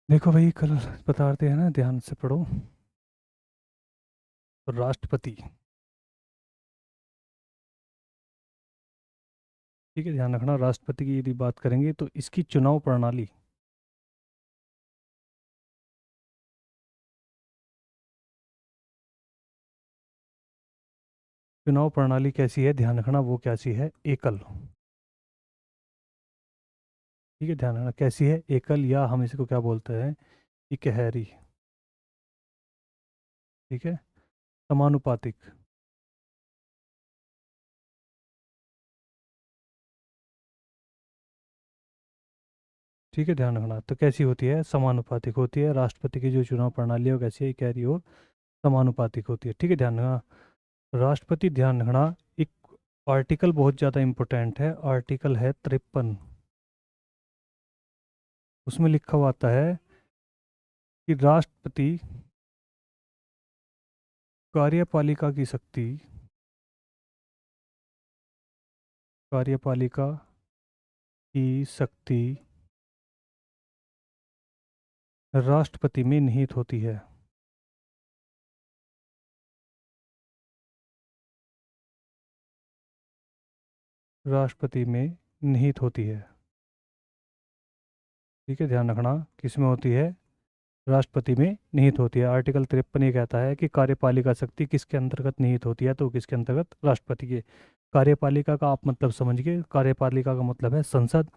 देखो भाई, कल बता रहे हैं ना, ध्यान से पढ़ो। राष्ट्रपति, ठीक है, ध्यान रखना। राष्ट्रपति की यदि बात करेंगे तो इसकी चुनाव प्रणाली, चुनाव प्रणाली कैसी है, ध्यान रखना, वो कैसी है, एकल। ठीक है, ध्यान रखना कैसी है, एकल, या हम इसको क्या बोलते हैं, इकहरी। ठीक है, समानुपातिक। ठीक है, ध्यान रखना, तो कैसी होती है, समानुपातिक होती है। राष्ट्रपति की जो चुनाव प्रणाली है वो कैसी है, इकहरी और समानुपातिक होती है। ठीक है, ध्यान रखना। राष्ट्रपति, ध्यान रखना, एक आर्टिकल बहुत ज़्यादा इंपॉर्टेंट है, आर्टिकल है 53। उसमें लिखा हुआ आता है कि राष्ट्रपति कार्यपालिका की शक्ति, कार्यपालिका की शक्ति राष्ट्रपति में निहित होती है। राष्ट्रपति में निहित होती है। ठीक है, ध्यान रखना, किस में होती है, राष्ट्रपति में निहित होती है। आर्टिकल 53 ये कहता है कि कार्यपालिका शक्ति किसके अंतर्गत निहित होती है, तो किसके अंतर्गत, राष्ट्रपति के। कार्यपालिका का आप मतलब समझिए, कार्यपालिका का मतलब है संसद,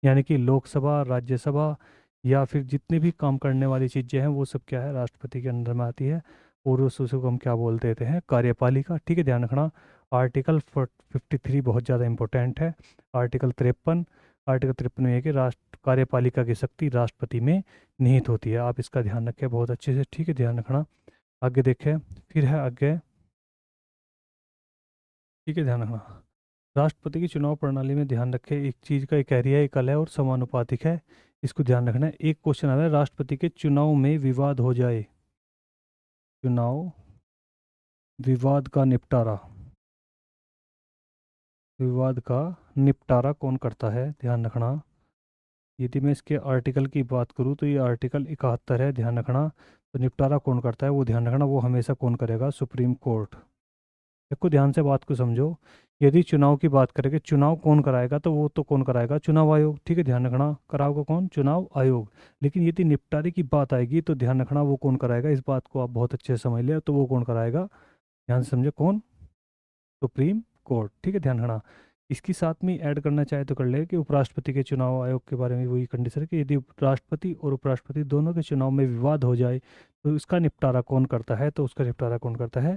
यानी कि लोकसभा, राज्यसभा, या फिर जितनी भी काम करने वाली चीज़ें हैं वो सब क्या है, राष्ट्रपति के अंदर में आती है। और उसको हम क्या बोल देते हैं, कार्यपालिका। ठीक है, ध्यान रखना। आर्टिकल 53 बहुत ज़्यादा इंपॉर्टेंट है। आर्टिकल 53, आर्टिकल 53 में है कि राष्ट्र कार्यपालिका की शक्ति राष्ट्रपति में निहित होती है। आप इसका ध्यान रखें बहुत अच्छे से। ठीक है, ध्यान रखना। आगे देखें, फिर है आगे। ठीक है, ध्यान रखना। राष्ट्रपति की चुनाव प्रणाली में ध्यान रखें, एक चीज़ का एक एरिया एकल है और समानुपातिक है। इसको ध्यान रखना है। एक क्वेश्चन आ रहा है, राष्ट्रपति के चुनाव में विवाद हो जाए, चुनाव विवाद का निपटारा, विवाद का निपटारा कौन करता है, ध्यान रखना। यदि मैं इसके आर्टिकल की बात करूँ तो ये आर्टिकल 71 है, ध्यान रखना। तो निपटारा कौन करता है, वो ध्यान रखना, वो हमेशा कौन करेगा, सुप्रीम कोर्ट। देखो ध्यान से बात को समझो। यदि चुनाव की बात करेंगे, चुनाव कौन कराएगा, तो वो तो कौन कराएगा, चुनाव आयोग। ठीक है, ध्यान रखना, कराओगे कौन, चुनाव आयोग। लेकिन यदि निपटारे की बात आएगी तो ध्यान रखना, वो कौन कराएगा, इस बात को आप बहुत अच्छे से समझ लिया, तो वो कौन कराएगा, ध्यान से समझे, कौन, सुप्रीम कोर्ट। ठीक है, ध्यान रखना। इसकी साथ में ऐड करना चाहे तो कर ले कि उपराष्ट्रपति के चुनाव आयोग के बारे में वही कंडीशन है कि यदि राष्ट्रपति और उपराष्ट्रपति दोनों के चुनाव में विवाद हो जाए तो इसका निपटारा कौन करता है, तो उसका निपटारा कौन करता है,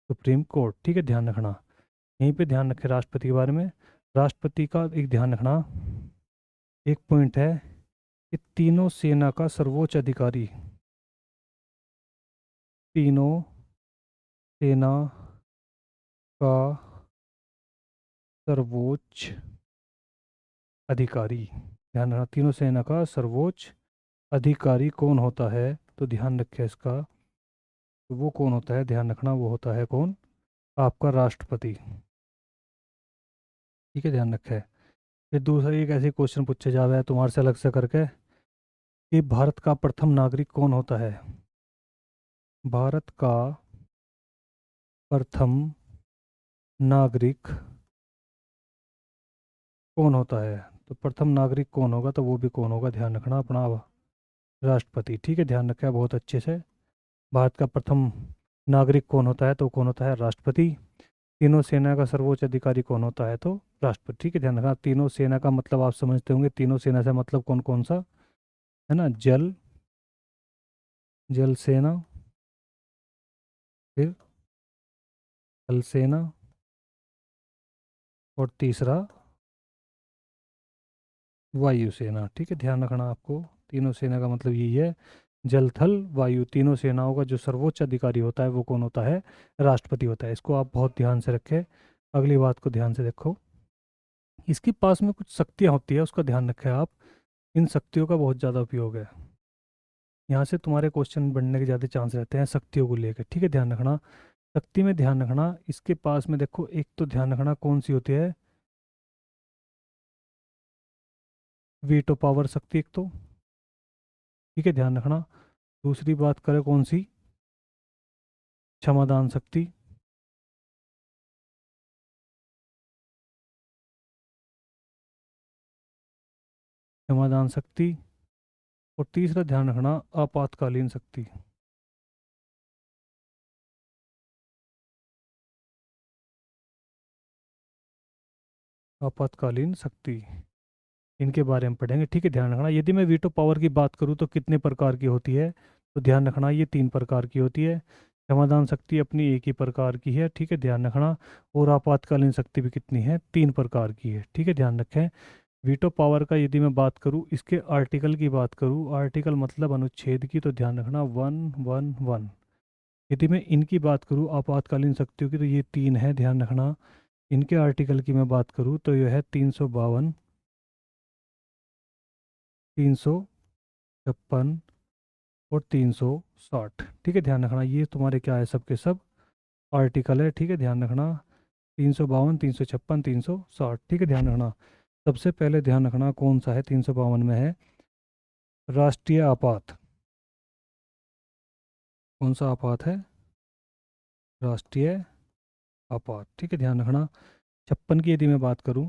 सुप्रीम कोर्ट। ठीक है, ध्यान रखना। यहीं पे ध्यान रखें राष्ट्रपति के बारे में। राष्ट्रपति का एक ध्यान रखना, एक पॉइंट है कि तीनों सेना का सर्वोच्च अधिकारी, तीनों सेना का सर्वोच्च अधिकारी, ध्यान रखना, तीनों सेना का सर्वोच्च अधिकारी कौन होता है, तो ध्यान रखें इसका, तो वो कौन होता है, ध्यान रखना, वो होता है कौन, आपका राष्ट्रपति। ठीक है, ध्यान रखें। फिर दूसरा एक ऐसे क्वेश्चन पूछे जा रहा है तुम्हारे से अलग से करके, कि भारत का प्रथम नागरिक कौन होता है, भारत का प्रथम नागरिक कौन होता है। तो प्रथम नागरिक कौन होगा, तो वो भी कौन होगा, ध्यान रखना, अपना राष्ट्रपति। ठीक है, ध्यान रखा बहुत अच्छे से। भारत का प्रथम नागरिक कौन होता है, तो कौन होता है, राष्ट्रपति। तीनों सेना का सर्वोच्च अधिकारी कौन होता है, तो राष्ट्रपति। ठीक है, ध्यान रखना। तीनों सेना का मतलब आप समझते होंगे, तीनों सेना से मतलब कौन कौन सा है ना, जल, जल सेना, फिर थल सेना, और तीसरा वायुसेना। ठीक है, ध्यान रखना आपको, तीनों सेना का मतलब यही है, जल थल वायु, तीनों सेनाओं का जो सर्वोच्च अधिकारी होता है वो कौन होता है, राष्ट्रपति होता है। इसको आप बहुत ध्यान से रखें। अगली बात को ध्यान से देखो, इसके पास में कुछ शक्तियाँ होती है, उसका ध्यान रखें आप। इन शक्तियों का बहुत ज़्यादा उपयोग है, यहाँ से तुम्हारे क्वेश्चन बनने के ज़्यादा चांस रहते हैं शक्तियों को लेकर। ठीक है, ध्यान रखना। शक्ति में ध्यान रखना, इसके पास में देखो, एक तो ध्यान रखना कौन सी होती है, वीटो पावर शक्ति एक तो, ठीक है, ध्यान रखना। दूसरी बात करें कौन सी, क्षमादान शक्ति। क्षमादान शक्ति। और तीसरा ध्यान रखना, आपातकालीन शक्ति। आपातकालीन शक्ति, इनके बारे में पढ़ेंगे। ठीक है, ध्यान रखना। यदि मैं वीटो पावर की बात करूँ तो कितने प्रकार की होती है, तो ध्यान रखना ये 3 प्रकार की होती है। क्षमादान शक्ति अपनी एक ही प्रकार की है, ठीक है, ध्यान रखना। और आपातकालीन शक्ति भी कितनी है, 3 प्रकार की है, ठीक है, ध्यान रखें। वीटो पावर का यदि मैं बात करूँ, इसके आर्टिकल की बात करूँ, आर्टिकल मतलब अनुच्छेद की, तो ध्यान रखना 111। यदि मैं इनकी बात करूँ आपातकालीन शक्तियों की, तो ये 3 है, ध्यान रखना। इनके आर्टिकल की मैं बात करूँ तो यह है 352, 356 और 360। ठीक है, ध्यान रखना। ये तुम्हारे क्या है, सब के सब आर्टिकल है, ठीक है, ध्यान रखना। 352, 356, 360, ठीक है, ध्यान रखना। सबसे पहले ध्यान रखना कौन सा है, 352 में है राष्ट्रीय आपात। कौन सा आपात है, राष्ट्रीय आपात, ठीक है, ध्यान रखना। 56 की यदि मैं बात करूं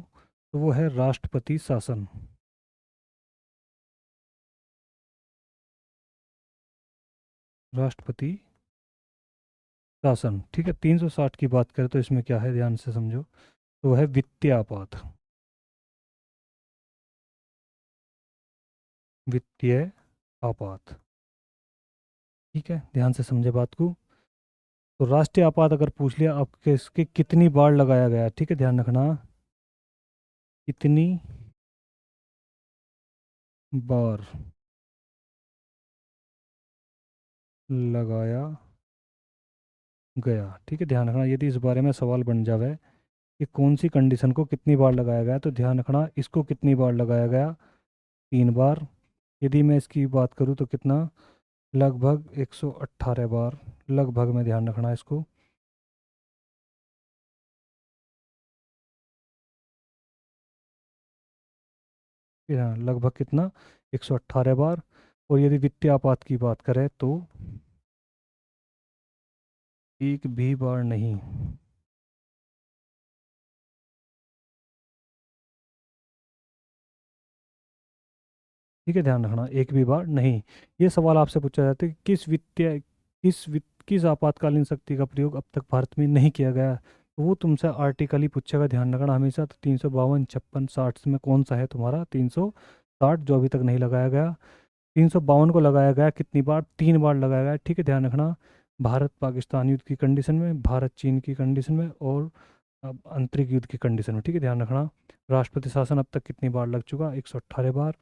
तो वो है राष्ट्रपति शासन। राष्ट्रपति शासन, ठीक है। 360 की बात करें तो इसमें क्या है, ध्यान से समझो, तो वो है वित्तीय आपात। वित्तीय आपात, ठीक है, ध्यान से समझे बात को। तो राष्ट्रीय आपात अगर पूछ लिया आपके, इसके कितनी बार लगाया गया, ठीक है, ध्यान रखना, कितनी बार लगाया गया, ठीक है, ध्यान रखना। यदि इस बारे में सवाल बन जावे कि कौन सी कंडीशन को कितनी बार लगाया गया, तो ध्यान रखना इसको कितनी बार लगाया गया, 3 बार। यदि मैं इसकी बात करूँ तो कितना, लगभग 118 बार, लगभग में ध्यान रखना इसको। हाँ, लगभग कितना, 118 बार। और यदि वित्तीय आपात की बात करें तो एक भी बार नहीं। ठीक है, ध्यान रखना, एक भी बार नहीं। ये सवाल आपसे पूछा जाता है कि किस आपातकालीन शक्ति का प्रयोग अब तक भारत में नहीं किया गया, तो वो तुमसे आर्टिकल ही पूछेगा, ध्यान रखना हमेशा। तो 352, 56, 60 में कौन सा है तुम्हारा, 360 जो अभी तक नहीं लगाया गया। 352 को लगाया गया कितनी बार, 3 बार लगाया गया, ठीक है, ध्यान रखना। भारत पाकिस्तान युद्ध की कंडीशन में, भारत चीन की कंडीशन में, और अब आंतरिक युद्ध की कंडीशन में, ठीक है, ध्यान रखना। राष्ट्रपति शासन अब तक कितनी बार लग चुका, 118 बार।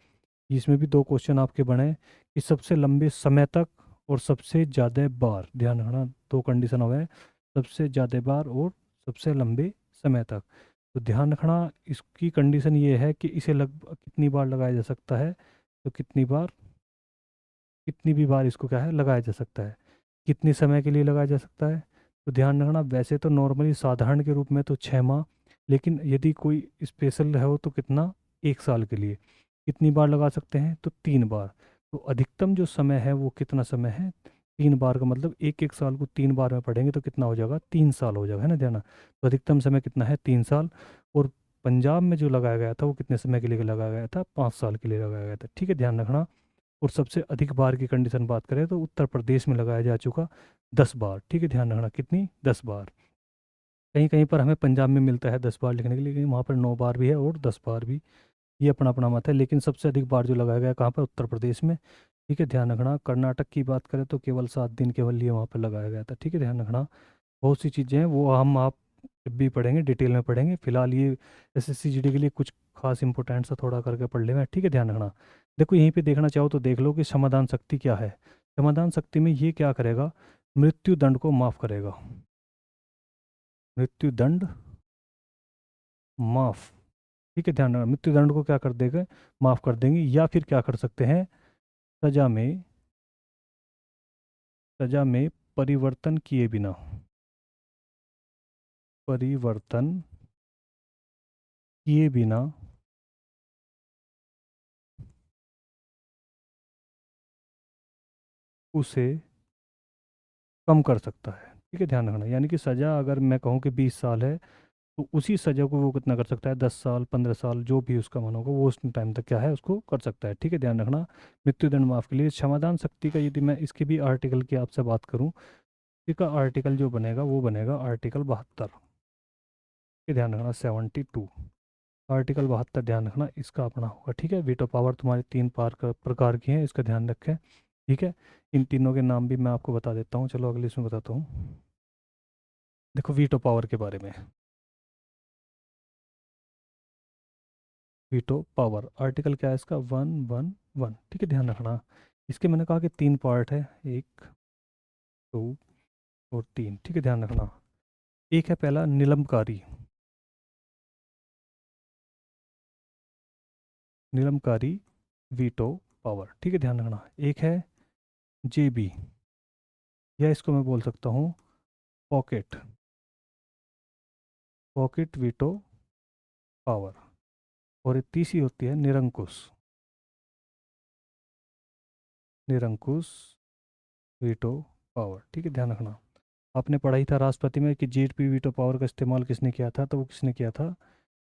इसमें भी 2 क्वेश्चन आपके बने कि सबसे लंबे समय तक और सबसे ज़्यादा बार, ध्यान रखना, 2 कंडीशन हुए, सबसे ज़्यादा बार और सबसे लंबे समय तक। तो ध्यान रखना इसकी कंडीशन ये है कि इसे लगभग कितनी बार लगाया जा सकता है, तो कितनी बार, कितनी भी बार इसको क्या है, लगाया जा सकता है, कितने समय के लिए लगाया जा सकता है। तो ध्यान रखना, वैसे तो नॉर्मली साधारण के रूप में तो 6 माह, लेकिन यदि कोई स्पेशल है हो तो कितना, 1 साल के लिए। कितनी बार लगा सकते हैं, तो 3 बार। तो अधिकतम जो समय है वो कितना समय है, 3 बार का मतलब एक एक साल को 3 बार में पढ़ेंगे तो कितना हो जाएगा, 3 साल हो जाएगा, है ना, ध्यान। तो अधिकतम समय कितना है, 3 साल। और पंजाब में जो लगाया गया था वो कितने समय के लिए लगाया गया था, 5 साल के लिए लगाया गया था, ठीक है, ध्यान रखना। और सबसे अधिक बार की कंडीशन बात करें तो उत्तर प्रदेश में लगाया जा चुका 10 बार, ठीक है, ध्यान रखना, कितनी, 10 बार। कहीं कहीं पर हमें पंजाब में मिलता है 10 बार लिखने के लिए, लेकिन वहाँ पर 9 बार भी है और 10 बार भी, ये अपना अपना मत है। लेकिन सबसे अधिक बार जो लगाया गया है कहाँ पर, उत्तर प्रदेश में, ठीक है, ध्यान रखना। कर्नाटक की बात करें तो केवल 7 दिन केवल लिए वहाँ पर लगाया गया था, ठीक है, ध्यान रखना। बहुत सी चीज़ें हैं वो हम आप जब भी पढ़ेंगे डिटेल में पढ़ेंगे, फिलहाल ये एसएससी जीडी के लिए कुछ खास इंपॉर्टेंट सा थोड़ा करके पढ़ लेंगे, ठीक है, ध्यान रखना। देखो यहीं पे देखना चाहो तो देख लो कि समाधान शक्ति क्या है। समाधान शक्ति में ये क्या करेगा, मृत्यु दंड को माफ करेगा। मृत्यु दंड माफ, ठीक है, ध्यान रखना, मृत्यु दंड को क्या कर देगा, माफ कर देंगे। या फिर क्या कर सकते हैं, सजा में, सजा में परिवर्तन किए बिना, परिवर्तन किए बिना उसे कम कर सकता है। ठीक है, ध्यान रखना। यानी कि सज़ा अगर मैं कहूँ कि 20 साल है, तो उसी सज़ा को वो कितना कर सकता है, 10 साल 15 साल जो भी उसका मन होगा वो उस टाइम तक क्या है उसको कर सकता है। ठीक है, ध्यान रखना। मृत्युदंड माफ के लिए क्षमादान शक्ति का यदि मैं इसकी भी आर्टिकल की आपसे बात करूँ, इसका आर्टिकल जो बनेगा वो बनेगा आर्टिकल 72। ये ध्यान रखना, 72, आर्टिकल 72 ध्यान रखना इसका अपना होगा। ठीक है, वीटो पावर तुम्हारी 3 प्रकार की है, इसका ध्यान रखें। ठीक है, इन तीनों के नाम भी मैं आपको बता देता हूँ। चलो अगले इसमें बताता हूँ। देखो वीटो पावर के बारे में, वीटो पावर आर्टिकल क्या है इसका, 111। ठीक है, ध्यान रखना। इसके मैंने कहा कि 3 पार्ट है, 1 2 और 3। ठीक है, ध्यान रखना। एक है पहला निलंबकारी, निलंबकारी वीटो पावर। ठीक है, ध्यान रखना। एक है जेबी, या इसको मैं बोल सकता हूँ पॉकेट, पॉकेट वीटो पावर। और एक तीसरी होती है निरंकुश, निरंकुश वीटो पावर। ठीक है, ध्यान रखना। आपने पढ़ा ही था राष्ट्रपति में कि जेटपी वीटो पावर का इस्तेमाल किसने किया था, तो वो किसने किया था,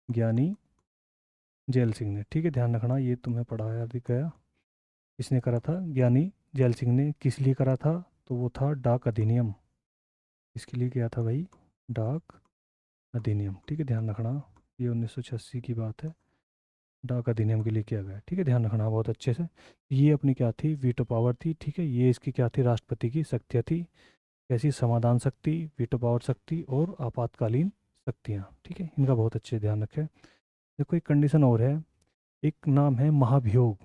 ज्ञानी जैल सिंह ने। ठीक है, ध्यान रखना, ये तुम्हें पढ़ाया भी गया। किसने करा था, ज्ञानी जैल सिंह ने। किस लिए करा था, तो वो था डाक अधिनियम। इसके लिए किया था भाई, डाक अधिनियम। ठीक है, ध्यान रखना। ये 1986 की बात है, डाक अधिनियम के लिए किया गया। ठीक है, ध्यान रखना बहुत अच्छे से। ये अपनी क्या थी, वीटो पावर थी। ठीक है, ये इसकी क्या थी, राष्ट्रपति की शक्तियाँ थी। कैसी, समाधान शक्ति, वीटो पावर शक्ति और आपातकालीन शक्तियाँ। ठीक है, इनका बहुत अच्छे ध्यान रखें। देखो एक कंडीशन और है, एक नाम है महाभियोग।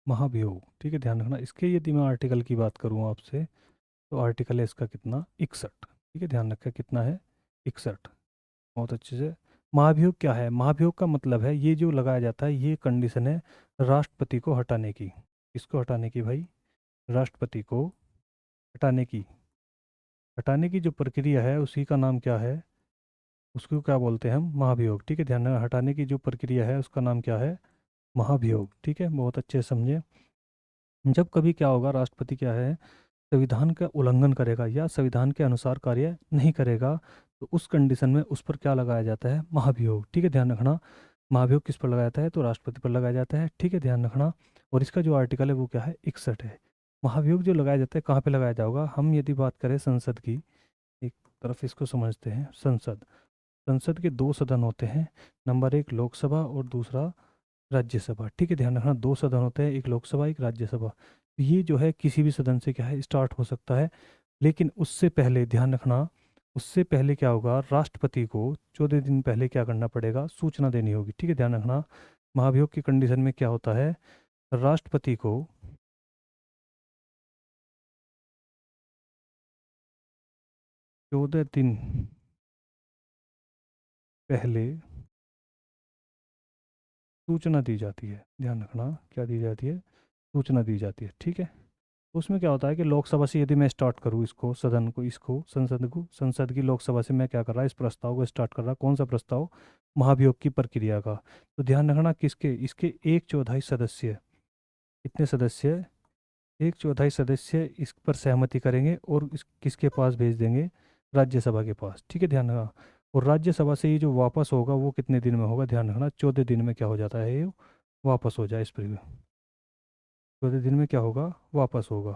महाभियोग। ठीक है, ध्यान रखना। इसके यदि मैं आर्टिकल की बात करूँ आपसे, तो आर्टिकल है इसका कितना, 61। ठीक है, ध्यान रखें कितना है, 61। बहुत अच्छे से। महाभियोग क्या है, महाभियोग का मतलब है ये जो लगाया जाता है, ये कंडीशन है राष्ट्रपति को हटाने की। किसको हटाने की भाई, राष्ट्रपति को हटाने की। हटाने की जो प्रक्रिया है उसी का नाम क्या है, उसको क्या बोलते हैं हम, महाभियोग। ठीक है, ध्यान रखना। हटाने की जो प्रक्रिया है उसका नाम क्या है, महाभियोग। ठीक है, बहुत अच्छे से समझे। जब कभी क्या होगा, राष्ट्रपति क्या है, संविधान का उल्लंघन करेगा या संविधान के अनुसार कार्य नहीं करेगा, तो उस कंडीशन में उस पर क्या लगाया जाता है, महाभियोग। ठीक है, ध्यान रखना। महाभियोग किस पर लगाया जाता है, तो राष्ट्रपति पर लगाया जाता है। ठीक है, ध्यान रखना। और इसका जो आर्टिकल है वो क्या है, 61 है। महाभियोग जो लगाया जाता है कहाँ पे लगाया जाएगा, हम यदि बात करें संसद की, एक तरफ इसको समझते हैं। संसद, संसद के 2 सदन होते हैं। नंबर 1 लोकसभा और दूसरा राज्यसभा। ठीक है, ध्यान रखना। 2 सदन होते हैं, एक लोकसभा एक राज्यसभा। तो ये जो है किसी भी सदन से क्या है स्टार्ट हो सकता है। लेकिन उससे पहले ध्यान रखना, उससे पहले क्या होगा, राष्ट्रपति को 14 दिन पहले क्या करना पड़ेगा, सूचना देनी होगी। ठीक है, ध्यान रखना। महाभियोग की कंडीशन में क्या होता है, राष्ट्रपति को 14 दिन पहले सूचना दी जाती है। ध्यान रखना, क्या दी जाती है, सूचना दी जाती है। ठीक है, उसमें क्या होता है कि लोकसभा से यदि मैं स्टार्ट करूँ इसको, सदन को, इसको, संसद को, संसद की लोकसभा से मैं क्या कर रहा, इस प्रस्ताव को स्टार्ट कर रहा। कौन सा प्रस्ताव, महाभियोग की प्रक्रिया का। तो ध्यान रखना किसके, इसके 1/4 सदस्य, कितने सदस्य, 1/4 सदस्य इस पर सहमति करेंगे और इस किसके पास भेज देंगे, राज्यसभा के पास। ठीक है, ध्यान रखना। और राज्यसभा से ये जो वापस होगा वो कितने दिन में होगा, ध्यान रखना, 14 दिन में क्या हो जाता है, ये वापस हो जाए इस पर। 14 दिन में क्या होगा, वापस होगा।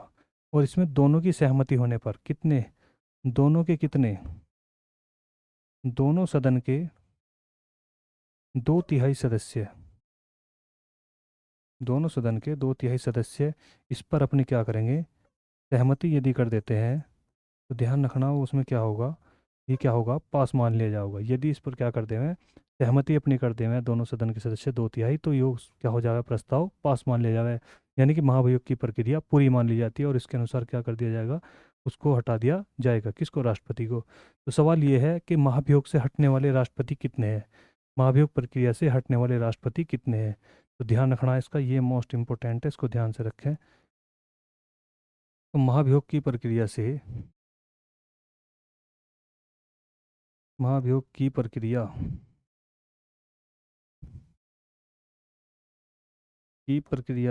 और इसमें दोनों की सहमति होने पर कितने, दोनों के कितने, दोनों सदन के 2/3 सदस्य, दोनों सदन के 2/3 सदस्य इस पर अपनी क्या करेंगे, सहमति यदि कर देते हैं, तो ध्यान रखना वो उसमें क्या होगा, ये क्या होगा, पास मान लिया जाएगा। यदि इस पर क्या कर दें, सहमति अपनी कर दें दोनों सदन के सदस्य 2/3, तो ये क्या हो जाएगा, प्रस्ताव पास मान लिया जाएगा। यानी कि महाभियोग की प्रक्रिया पूरी मान ली जाती है और इसके अनुसार क्या कर दिया जाएगा, उसको हटा दिया जाएगा। किसको, राष्ट्रपति को। तो सवाल ये है कि महाभियोग से हटने वाले राष्ट्रपति कितने हैं, महाभियोग प्रक्रिया से हटने वाले राष्ट्रपति कितने हैं। तो ध्यान रखना इसका, ये मोस्ट इंपॉर्टेंट है, इसको ध्यान से रखें। तो महाभियोग की प्रक्रिया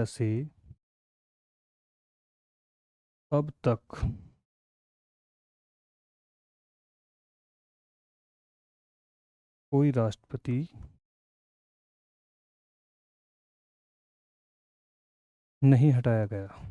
से अब तक कोई राष्ट्रपति नहीं हटाया गया।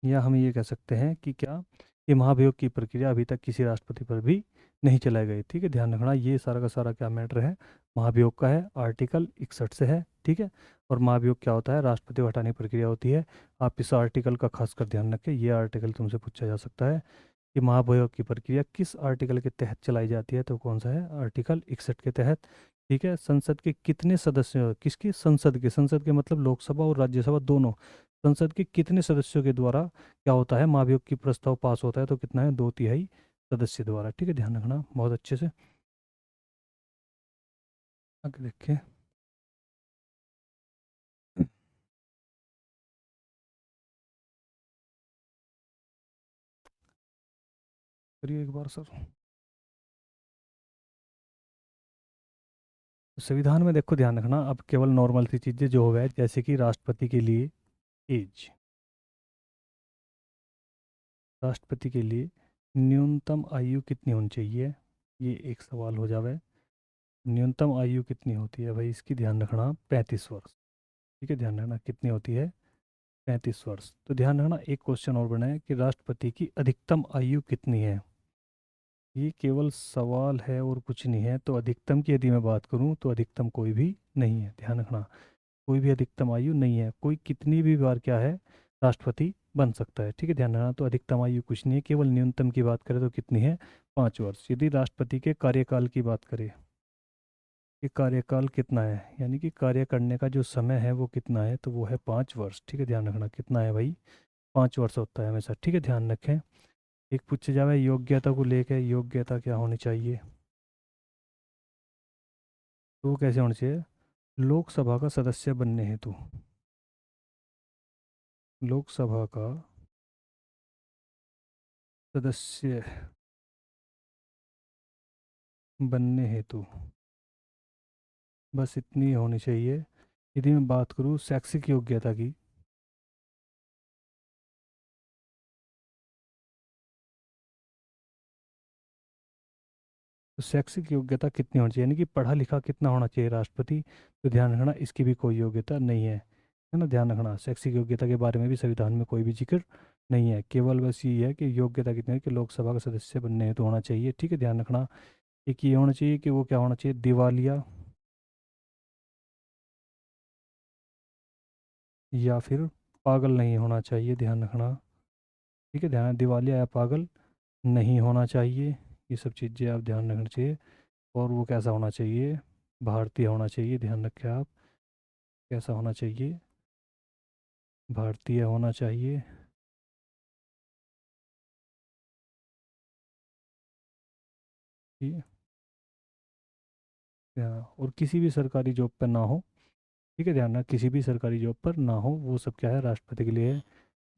या हम ये कह सकते हैं कि क्या, ये महाभियोग की प्रक्रिया अभी तक किसी राष्ट्रपति पर भी नहीं चलाई गई। ठीक है, ध्यान रखना ये सारा का सारा क्या मैटर है, महाभियोग का है, आर्टिकल 61 से है। ठीक है, और महाभियोग क्या होता है, राष्ट्रपति को हटाने की प्रक्रिया होती है। आप इस आर्टिकल का खासकर ध्यान रखें, ये आर्टिकल तुमसे पूछा जा सकता है कि महाभियोग की प्रक्रिया किस आर्टिकल के तहत चलाई जाती है, तो कौन सा है, आर्टिकल 61 के तहत। ठीक है, संसद के कितने सदस्य, किसकी, संसद के मतलब लोकसभा और राज्यसभा दोनों, संसद के कितने सदस्यों के द्वारा क्या होता है, महाभियोग की प्रस्ताव पास होता है, तो कितना है, 2/3 सदस्य द्वारा। ठीक है, ध्यान रखना बहुत अच्छे से। आगे देखिए, करिए एक बार सर। संविधान में देखो, ध्यान रखना, अब केवल नॉर्मल सी चीज़ें जो हो है, जैसे कि राष्ट्रपति के लिए एज, राष्ट्रपति के लिए न्यूनतम आयु कितनी होनी चाहिए, ये एक सवाल हो जावे। न्यूनतम आयु कितनी होती है भाई, इसकी ध्यान रखना, 35 वर्ष। ठीक है, ध्यान रखना कितनी होती है, 35 वर्ष। तो ध्यान रखना एक क्वेश्चन और बना है कि राष्ट्रपति की अधिकतम आयु कितनी है, ये केवल सवाल है और कुछ नहीं है। तो अधिकतम की यदि मैं बात करूं तो अधिकतम कोई भी नहीं है, ध्यान रखना, कोई भी अधिकतम आयु नहीं है, कोई कितनी भी बार क्या है, राष्ट्रपति बन सकता है। ठीक है, ध्यान रखना, तो अधिकतम आयु कुछ नहीं है, केवल न्यूनतम की बात करें तो कितनी है, 5 वर्ष। यदि राष्ट्रपति के कार्यकाल की बात करें कि कार्यकाल कितना है, यानी कि कार्य करने का जो समय है वो कितना है, तो वो है 5 वर्ष। ठीक है, ध्यान रखना कितना है भाई, 5 वर्ष होता है हमेशा। ठीक है, ध्यान रखें। एक पूछे जावे योग्यता को लेकर, योग्यता क्या होनी चाहिए, तो वो कैसे होना चाहिए, लोकसभा का सदस्य बनने हेतु, लोकसभा का सदस्य बनने हेतु बस इतनी होनी चाहिए। यदि मैं बात करूँ शैक्षिक योग्यता की, तो शैक्षिक योग्यता कितनी होनी चाहिए, यानी कि पढ़ा लिखा कितना होना चाहिए राष्ट्रपति, तो ध्यान रखना इसकी भी कोई योग्यता नहीं है ना, ध्यान रखना शैक्षिक योग्यता के बारे में भी संविधान में कोई भी जिक्र नहीं है, केवल बस ये है कि योग्यता कितनी है, कि लोकसभा का सदस्य बनने हेतु होना चाहिए। ठीक है, ध्यान रखना। एक ये होना चाहिए कि वो क्या होना चाहिए, दिवालिया या फिर पागल नहीं होना चाहिए, ध्यान रखना। ठीक है, ध्यान, दिवालिया या पागल नहीं होना चाहिए, ये सब चीज़ें आप ध्यान रखना चाहिए। और वो कैसा होना चाहिए, भारतीय होना चाहिए, ध्यान रखें आप, कैसा होना चाहिए, भारतीय होना चाहिए। ठीक है, और किसी भी सरकारी जॉब पर ना हो। ठीक है, ध्यान रखना किसी भी सरकारी जॉब पर ना हो, वो सब क्या है, राष्ट्रपति के लिए है।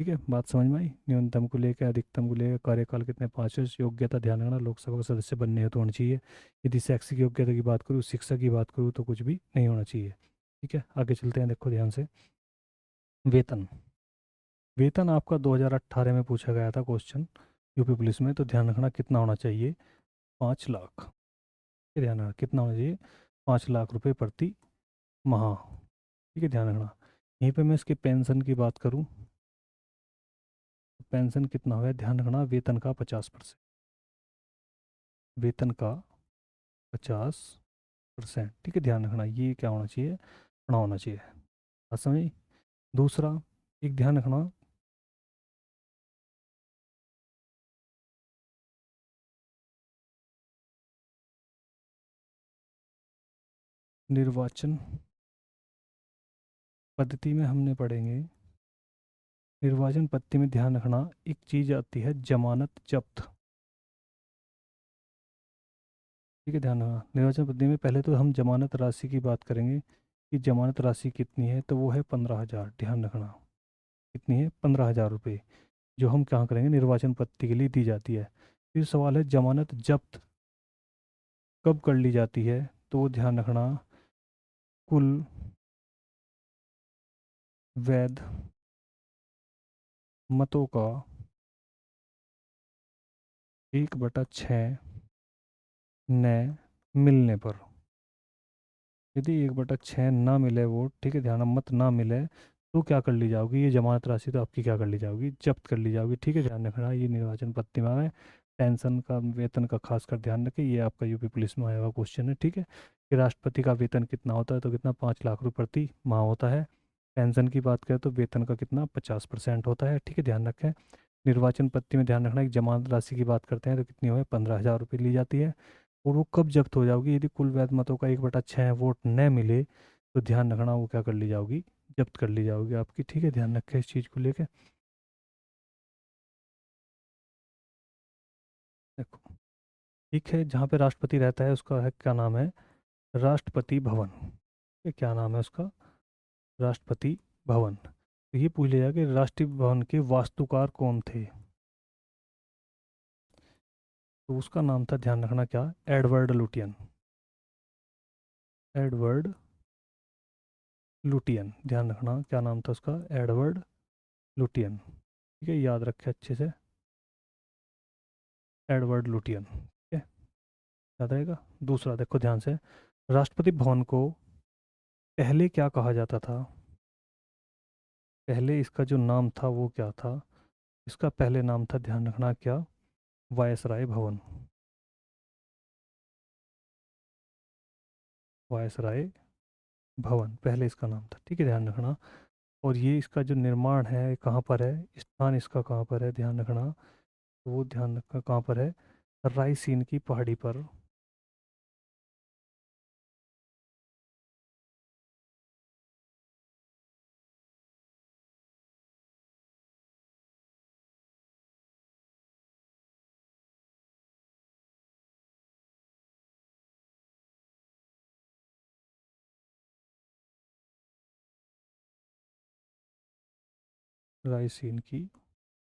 ठीक है, बात समझ में आई, न्यूनतम को लेकर अधिकतम को लेकर, कार्यकाल कितने, 5 वर्ष, योग्यता ध्यान रखना लोकसभा का सदस्य बनने हेतु होना चाहिए। यदि शैक्षिक योग्यता की बात करूँ, शिक्षा की बात करूँ, तो कुछ भी नहीं होना चाहिए। ठीक है, आगे चलते हैं, देखो ध्यान से, वेतन, वेतन आपका 2018 में पूछा गया था क्वेश्चन, यूपी पुलिस में, तो ध्यान रखना कितना होना चाहिए, 5 लाख। ये ध्यान रखना कितना होना चाहिए, 5 लाख रुपए प्रति माह। ठीक है, ध्यान रखना। यहीं पे मैं इसकी पेंशन की बात करूं, तो पेंशन कितना होगा, ध्यान रखना, वेतन का 50%, वेतन का 50%। ठीक है, ध्यान रखना ये क्या होना चाहिए, पढ़ा होना चाहिए। बात समझी। दूसरा, एक ध्यान रखना, निर्वाचन पद्धति में हमने पढ़ेंगे, निर्वाचन पद्धति में ध्यान रखना एक चीज़ आती है, जमानत जब्त। ठीक है, ध्यान रखना, निर्वाचन पद्धति में पहले तो हम जमानत राशि की बात करेंगे कि जमानत राशि कितनी है, तो वो है 15,000। ध्यान रखना कितनी है, 15,000 रुपये, जो हम क्या करेंगे, निर्वाचन पत्र के लिए दी जाती है। फिर सवाल है जमानत जब्त कब कर ली जाती है, तो ध्यान रखना कुल वैध मतों का 1/6 न मिलने पर। यदि 1/6 ना मिले वोट, ठीक है, ध्यान, मत ना मिले, तो क्या कर ली जाओगी, ये जमानत राशि तो आपकी क्या कर ली जाओगी, जब्त कर ली जाओगी। ठीक है, ध्यान रखना ये निर्वाचन पत्रिका में पेंशन का, वेतन का खासकर ध्यान रखें, ये आपका यूपी पुलिस में आया हुआ क्वेश्चन है। ठीक है, कि राष्ट्रपति का वेतन कितना होता है, तो कितना, 5 लाख रुपये प्रति माह होता है। पेंशन की बात करें तो वेतन का कितना, 50% होता है। ठीक है, ध्यान रखें। निर्वाचन पत्र में ध्यान रखना, एक जमानत राशि की बात करते हैं तो कितनी हो, 15,000 रुपये ली जाती है। और वो कब जब्त हो जाओगी, यदि कुल वैध मतों का 1/6 वोट न मिले, तो ध्यान रखना वो क्या कर ली जाओगी, जब्त कर ली जाओगी आपकी। ठीक है, ध्यान रखें इस चीज़ को लेके। देखो, ठीक है, जहाँ पे राष्ट्रपति रहता है उसका है क्या नाम है, राष्ट्रपति भवन। ये क्या नाम है उसका, राष्ट्रपति भवन। तो ये पूछ लिया कि राष्ट्रपति भवन के वास्तुकार कौन थे, तो उसका नाम था, ध्यान रखना क्या, एडवर्ड लुटियन। एडवर्ड लुटियन, ध्यान रखना क्या नाम था उसका, एडवर्ड लुटियन। ठीक है, याद रखें अच्छे से, एडवर्ड लुटियन। ठीक है, याद रहेगा। दूसरा देखो ध्यान से, राष्ट्रपति भवन को पहले क्या कहा जाता था, पहले इसका जो नाम था वो क्या था, इसका पहले नाम था, ध्यान रखना क्या, वायसराय भवन। वायसराय भवन पहले इसका नाम था। ठीक है, ध्यान रखना। और ये इसका जो निर्माण है कहाँ पर है, स्थान इसका कहाँ पर है, ध्यान रखना, तो वो ध्यान रखना कहाँ पर है, रायसीन की पहाड़ी पर। रायसीन की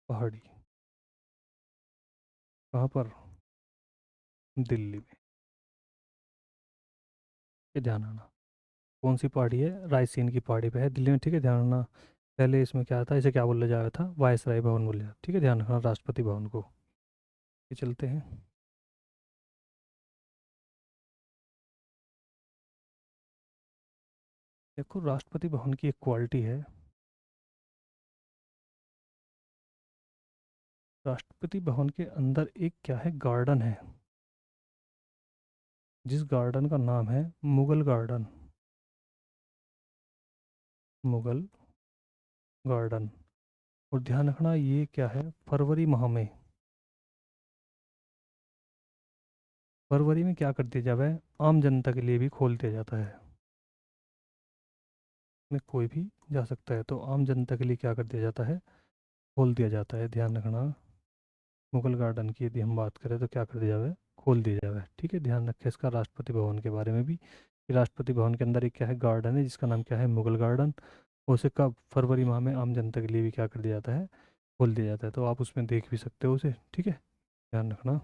पहाड़ी कहाँ पर, दिल्ली में। ये ध्यान रखना, कौन सी पहाड़ी है, रायसीन की पहाड़ी पे है, दिल्ली में। ठीक है, ध्यान रखना। पहले इसमें क्या था, इसे क्या बोला जाता था, वायसराय भवन बोला जाता। ठीक है, ध्यान रखना राष्ट्रपति भवन को। ये चलते हैं। देखो, राष्ट्रपति भवन की एक क्वालिटी है, राष्ट्रपति भवन के अंदर एक क्या है, गार्डन है, जिस गार्डन का नाम है मुगल गार्डन। मुगल गार्डन। और ध्यान रखना ये क्या है, फरवरी माह में, फरवरी में क्या कर दिया जाता है, आम जनता के लिए भी खोल दिया जाता है, में कोई भी जा सकता है, तो आम जनता के लिए क्या कर दिया जाता है, खोल दिया जाता है। ध्यान रखना, मुगल गार्डन की यदि हम बात करें तो क्या कर दिया जाए, खोल दिया जाए। ठीक है, ध्यान रखें इसका राष्ट्रपति भवन के बारे में भी, कि राष्ट्रपति भवन के अंदर एक क्या है, गार्डन है जिसका नाम क्या है, मुगल गार्डन। उसे कब, फरवरी माह में आम जनता के लिए भी क्या कर दिया जाता है, खोल दिया जाता है। तो आप उसमें देख भी सकते हो उसे। ठीक है, ध्यान रखना।